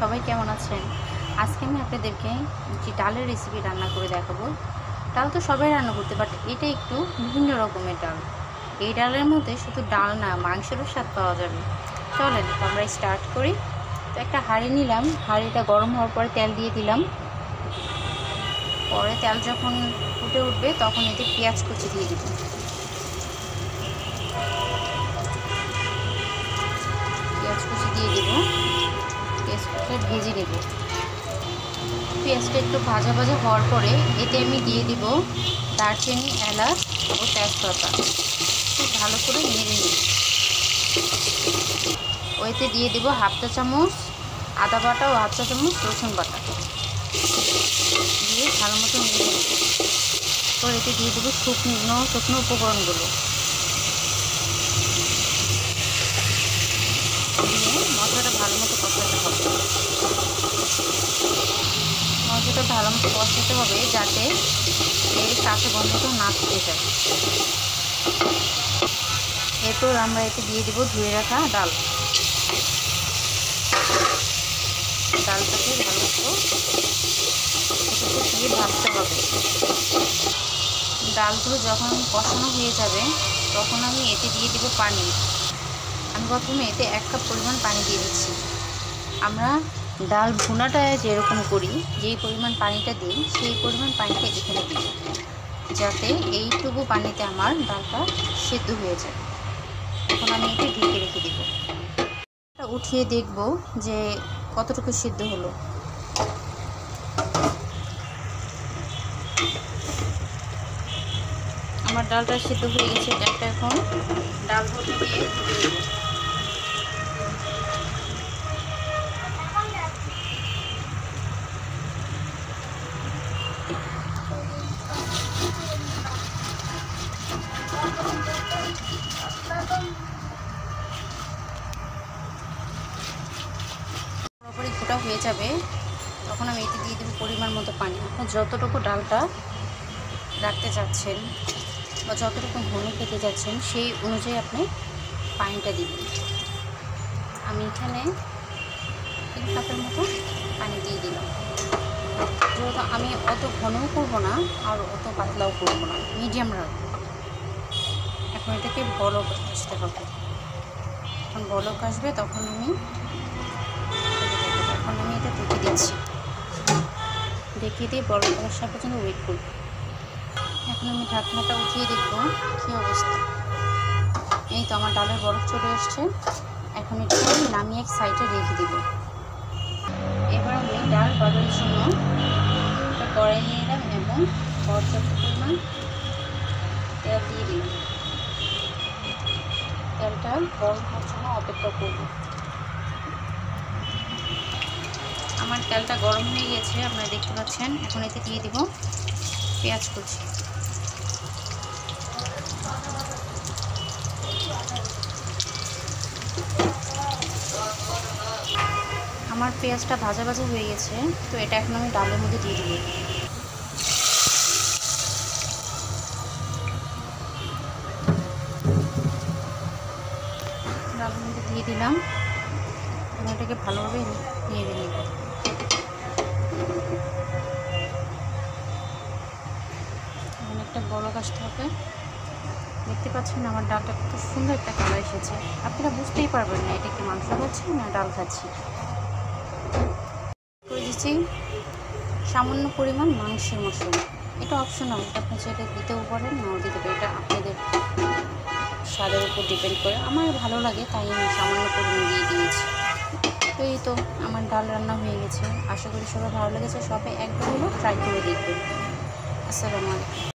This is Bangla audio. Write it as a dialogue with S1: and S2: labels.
S1: সবাই কেমন আছেন? আজকে আমি আপনাদেরকে যে ডালের রেসিপি রান্না করে দেখাবো। ডাল তো সবাই রান্না করতে, বাট এটা একটু বিভিন্ন রকমের ডাল। এই ডালের মধ্যে শুধু ডাল না, মাংসেরও স্বাদ পাওয়া যাবে। চলেন তো আমরা স্টার্ট করি। তো একটা হাঁড়ি নিলাম, হাঁড়িটা গরম হওয়ার পরে তেল দিয়ে দিলাম। পরে তেল যখন ফুটে উঠবে তখন এতে পেঁয়াজ কুচি দিয়ে দিব। পেঁয়াজ কুচি দিয়ে দিব, পেঁয়াজটা ভেজে নেব। পেঁয়াজটা একটু ভাজা ভাজা হওয়ার পরে এতে আমি দিয়ে দিব দারচিনি, এলাচ ও তেজপাতা। খুব ভালো করে নেড়ে নিই। ওইতে দিয়ে দেব হাফ চা চামচ আদা বাটা ও হাফ চা চামচ রসুন বাটা, দিয়ে ভালো মতো নেড়ে নেব। তো এতে দিয়ে দেবো শুকনো উপকরণগুলো, দিয়ে মশলাটা ভালো মতো কষাতে হবে। মশলাটা ভালো মতো কষাতে হবে যাতে এর কাঁচা গন্ধটা না থেকে যায়। এরপর আমরা এতে দিয়ে দেবো ধুয়ে রাখা ডালটাকে ভালো মতো দিয়ে ভাজতে হবে। ডালগুলো যখন কষানো হয়ে যাবে তখন আমি এতে দিয়ে দেবো পানি। আমি প্রথমে এতে 1 কাপ পরিমাণ পানি দিয়ে দিচ্ছি। আমরা ডাল ভুনাটা যেরকম করি, যেই পরিমাণ পানিটা দিই সেই পরিমাণ পানিটা এখানে দিই, যাতে এইটুকু পানিতে আমার ডালটা সেদ্ধ হয়ে যায়। এখন আমি এতে ঢেকে রেখে দেব। উঠিয়ে দেখব যে কতটুকু সিদ্ধ হলো। আমার ডালটা সিদ্ধ হয়ে গেছে। একটা এখন ডাল ভর্তা দিয়ে দেব। পুরোপুরি ফোটা হয়ে যাবে তখন আমি এতে দিয়ে দেবো পরিমাণ মতো পানি। আপনার যতটুকু ডালটা রাখতে চাচ্ছেন বা যতটুকু ঘন খেতে যাচ্ছেন সেই অনুযায়ী আপনি পানিটা দিবেন। আমি এখানে 3 কাপের মতো পানি দিয়ে দিলাম। যেহেতু আমি অত ঘনও করবো না আর অত পাতলাও করবো না, মিডিয়াম রাখবো। এখন এটাকে বলক আসতে হবে। যখন বলক আসবে তখন আমি এটা ঢেকে দিচ্ছি। ঢেকে দিয়ে বলক আসা পর্যন্ত ওয়েট করব। এখন আমি ঢাকনাটা উঠিয়ে দেখবো কী অবস্থা। এই তো আমার ডালের বরফ চলে আসছে। এখন এটা আমি নামিয়ে এক সাইডে রেখে দিব। এবার আমি ডাল বাগারের জন্য একটা কড়াই নিয়ে নিলাম এবং পর্যাপ্ত পরিমাণ তেল দিয়ে দিলাম। তেলটা গরম হওয়ার জন্য অপেক্ষা করব। আমার তেলটা গরম হয়ে গেছে, আপনারা দেখতে পাচ্ছেন। এখন এতে দিয়ে দিব পেঁয়াজ কুচি। আমার পেঁয়াজটা ভাজা ভাজা হয়ে গেছে, তো এটা এখন আমি ডালের মধ্যে দিয়ে দিব। ডালের মধ্যে দিয়ে দিলাম। এটাকে ভালোভাবে নেড়ে নেব। এখন একটা বলক আসতে হবে। দেখতে পাচ্ছেন আমার ডালটা কত সুন্দর একটা কালার এসেছে। আপনারা বুঝতেই পারবেন না এটা কি মাংস খাচ্ছি না ডাল খাচ্ছি। করে দিচ্ছি সামান্য পরিমাণ মাংসের মশলা। এটা অপশনাল, এটা আপনি চাইলে দিতেও পারেন নাও দিতে পারেন, এটা আপনাদের স্বাদের উপর ডিপেন্ড করে। আমার ভালো লাগে তাই আমি সামান্য পরিমাণ দিয়ে দিয়েছি। তো এই তো আমার ডাল রান্না হয়ে গেছে। আশা করি সবাই ভালো লেগেছে। সবাই একবার হলেও ট্রাই করে দেখবেন। আসসালামু আলাইকুম।